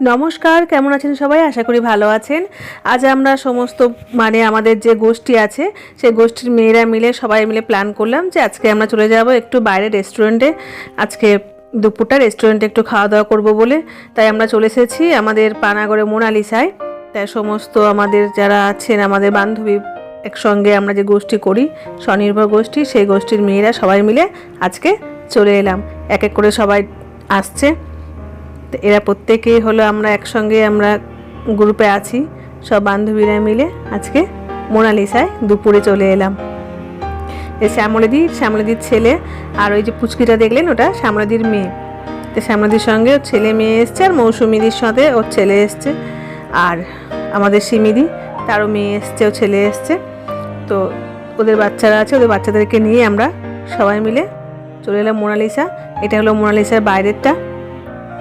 নমস্কার, কেমন আছেন সবাই? আশা করি ভালো আছেন। আজ আমরা সমস্ত আমাদের যে গোষ্ঠী আছে সেই গোষ্ঠীর মেয়েরা মিলে সবাই মিলে প্ল্যান করলাম যে আজকে আমরা চলে যাব একটু বাইরে রেস্টুরেন্টে। আজকে দুপুরটা রেস্টুরেন্টে একটু খাওয়া দাওয়া করবো বলে তাই আমরা চলে এসেছি আমাদের পানাগড়ে মোনালিসায়। তাই সমস্ত আমাদের যারা আছেন আমাদের বান্ধবী একসঙ্গে আমরা যে গোষ্ঠী করি স্বনির্ভর গোষ্ঠী, সেই গোষ্ঠীর মেয়েরা সবাই মিলে আজকে চলে এলাম। এক এক করে সবাই আসছে। তো এরা প্রত্যেকেই হলো আমরা একসঙ্গে আমরা গ্রুপে আছি, সব বান্ধবীরা মিলে আজকে মোনালিসায় দুপুরে চলে এলাম। শ্যামলীদির ছেলে আর ওই যে পুচকিটা দেখলেন ওটা শ্যামলীদির মেয়ে। তো শ্যামলীদির সঙ্গে ওর ছেলে মেয়ে এসছে, আর মৌসুমিদির সাথে ওর ছেলে এসছে, আর আমাদের সিমিদি তারও মেয়ে এসছে, ও ছেলে এসছে। তো ওদের বাচ্চারা আছে, ওদের বাচ্চাদেরকে নিয়ে আমরা সবাই মিলে চলে এলাম মোনালিসা। এটা হলো মোনালিসার বাইরেরটা।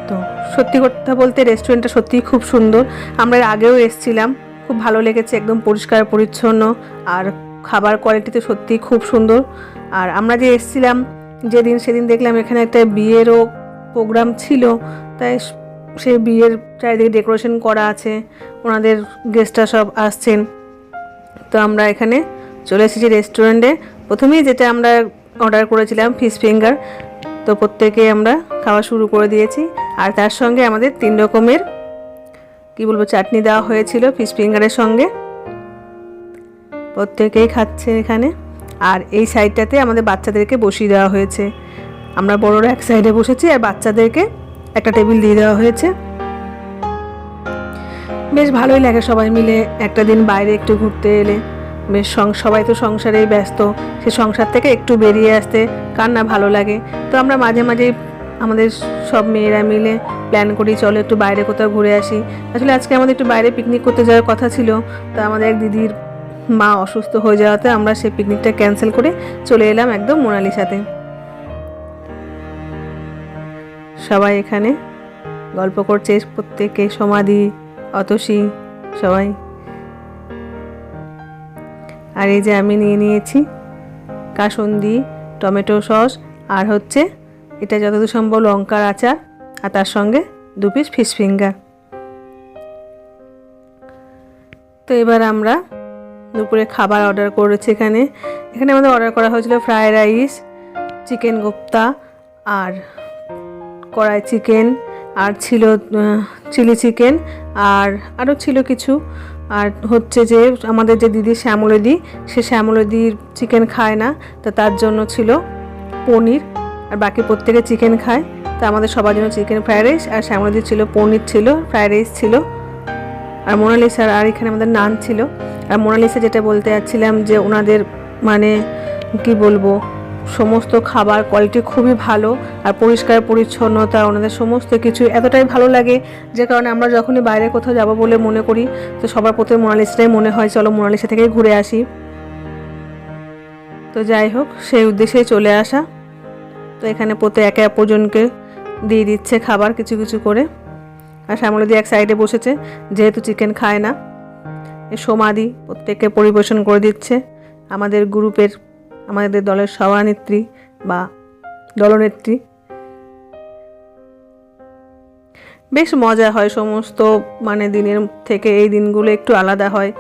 তো সত্যি কথা বলতে রেস্টুরেন্টটা সত্যিই খুব সুন্দর। আমরা আগেও এসেছিলাম, খুব ভালো লেগেছে, একদম পরিষ্কার পরিচ্ছন্ন, আর খাবার কোয়ালিটি তো সত্যিই খুব সুন্দর। আর আমরা যে এসেছিলাম সেদিন দেখলাম এখানে একটা বিয়েরও প্রোগ্রাম ছিল, তাই সেই বিয়ের চারিদিকে ডেকোরেশন করা আছে, ওনাদের গেস্টরা সব আসছেন। তো আমরা এখানে চলে এসেছি রেস্টুরেন্টে। প্রথমেই যেটা আমরা অর্ডার করেছিলাম ফিশ ফিঙ্গার, তো প্রত্যেকে আমরা খাওয়া শুরু করে দিয়েছি। আর তার সঙ্গে আমাদের 3 রকমের চাটনি দেওয়া হয়েছিল ফিশ ফিঙ্গারের সঙ্গে। প্রত্যেকেই খাচ্ছে এখানে। আর এই সাইডটাতে আমাদের বাচ্চাদেরকে বসিয়ে দেওয়া হয়েছে। আমরা বড়রা এক সাইডে বসেছি, আর বাচ্চাদেরকে একটা টেবিল দিয়ে দেওয়া হয়েছে। বেশ ভালোই লাগে সবাই মিলে একটা দিন বাইরে একটু ঘুরতে এলে। বেশ সবাই তো সংসারেই ব্যস্ত, সে সংসার থেকে একটু বেরিয়ে আসতে কার না ভালো লাগে। তো আমরা মাঝে মাঝে আমাদের সব মেয়েরা মিলে প্ল্যান করি চলো একটু বাইরে কোথাও ঘুরে আসি। আসলে আজকে আমাদের একটু বাইরে পিকনিক করতে যাওয়ার কথা ছিল, তো আমাদের এক দিদির মা অসুস্থ হয়ে যাওয়াতে আমরা সেই পিকনিকটা ক্যান্সেল করে চলে এলাম একদম মোনালিসাতে। সবাই এখানে গল্প করছে, প্রত্যেকে, সমাধি, অতসী, সবাই। আর এই যে আমি নিয়ে নিয়েছি কাসুন্দি, টমেটো সস, আর হচ্ছে এটা যতদূর সম্ভব লঙ্কার আচার, আর তার সঙ্গে 2 পিস ফিশ ফিঙ্গার। তো এবার আমরা দুপুরে খাবার অর্ডার করেছি। এখানে আমাদের অর্ডার করা হয়েছিল ফ্রায়েড রাইস, চিকেন কোপ্তা, আর কড়াই চিকেন, আর ছিল চিলি চিকেন, আর আরও ছিল কিছু। আর হচ্ছে যে আমাদের যে দিদি শ্যামলীদি, সে শ্যামলীদির চিকেন খায় না, তো তার জন্য ছিল পনির, আর বাকি প্রত্যেকে চিকেন খায়। তো আমাদের সবার জন্য চিকেন ফ্রায়েড রাইস, আর শ্যামলীদির ছিল পনির, ছিল ফ্রায়েড রাইস ছিল, আর মোনালিসার আর এখানে আমাদের নান ছিল। আর মোনালিসা যেটা বলতে যাচ্ছিলাম যে ওনাদের কি বলবো, সমস্ত খাবার কোয়ালিটি খুবই ভালো, আর পরিষ্কার পরিচ্ছন্নতা, ওনাদের সমস্ত কিছু এতটাই ভালো লাগে যে কারণে আমরা যখনই বাইরে কোথাও যাব বলে মনে করি, তো সবার প্রথমে মোনালিসাটাই মনে হয় চলো মোনালিসা থেকে ঘুরে আসি। তো যাই হোক, সেই উদ্দেশ্যেই চলে আসা। তো এখানে একে অপরজনকে দিয়ে দিচ্ছে খাবার কিছু কিছু করে। আর শ্যামলীদি এক সাইডে বসেছে, যেহেতু চিকেন খায় না। সমাধি প্রত্যেককে পরিবেশন করে দিচ্ছে, আমাদের গ্রুপের, আমাদের দলের সভানেত্রী বা দলনেত্রী। বেশ মজা হয়, সমস্ত দিনের থেকে এই দিনগুলো একটু আলাদা হয়।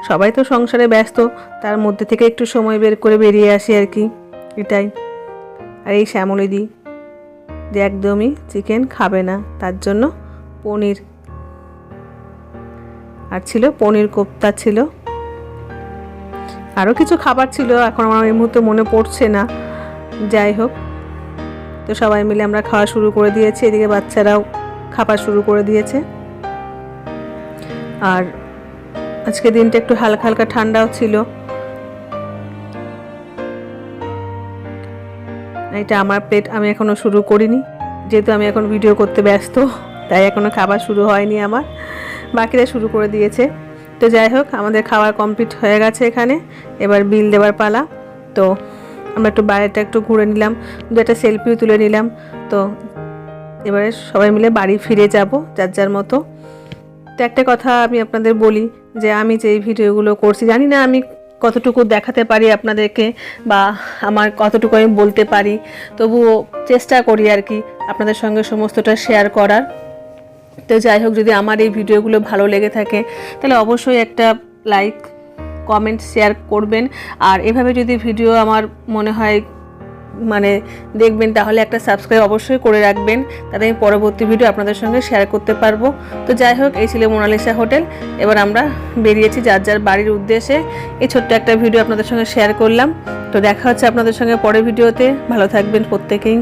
সবাই তো সংসারে ব্যস্ত, তার মধ্যে থেকে একটু সময় বের করে বেরিয়ে আসি আর কি, এটাই। আর এই শ্যামলীদি যে একদমই চিকেন খাবে না, তার জন্য পনির, আর ছিল পনির কোপ্তা, ছিল আরও কিছু খাবার ছিল, এখন আমার এই মুহূর্তে মনে পড়ছে না। যাই হোক, তো সবাই মিলে আমরা খাওয়া শুরু করে দিয়েছি, এদিকে বাচ্চারাও খাবার শুরু করে দিয়েছে। আর আজকে দিনটা একটু হালকা হালকা ঠান্ডাও ছিল। এটা আমার প্লেট, আমি এখনো শুরু করিনি, যেহেতু আমি এখন ভিডিও করতে ব্যস্ত, তাই এখনো খাবার শুরু হয়নি আমার, বাকিরা শুরু করে দিয়েছে। তো যাই হোক, আমাদের খাবার কমপ্লিট হয়ে গেছে এখানে, এবার বিল দেওয়ার পালা। তো আমরা একটু বাইরেটা একটু ঘুরে নিলাম, 2টা সেলফিও তুলে নিলাম। তো এবারে সবাই মিলে বাড়ি ফিরে যাব যার যার মতো। তো একটা কথা আমি আপনাদের বলি, যে আমি যে এই ভিডিওগুলো করছি, জানি না আমি কতটুকু দেখাতে পারি আপনাদেরকে, বা আমার কতটুকু আমি বলতে পারি, তবুও চেষ্টা করি আর কি আপনাদের সঙ্গে সমস্তটা শেয়ার করার। তো তো যাই হোক, যদি আমার এই ভিডিওগুলো ভালো লেগে থাকে তাহলে অবশ্যই একটা লাইক, কমেন্ট, শেয়ার করবেন। আর এভাবে যদি ভিডিও আমার মনে হয় মানে দেখবেন, তাহলে একটা সাবস্ক্রাইব অবশ্যই করে রাখবেন, তাতে আমি পরবর্তী ভিডিও আপনাদের সঙ্গে শেয়ার করতে পারবো। তো যাই হোক, এই ছিল মোনালিসা হোটেল। এবার আমরা বেরিয়েছি যার যার বাড়ির উদ্দেশ্যে। এই ছোট্ট একটা ভিডিও আপনাদের সঙ্গে শেয়ার করলাম। তো দেখা হচ্ছে আপনাদের সঙ্গে পরের ভিডিওতে। ভালো থাকবেন প্রত্যেকেই।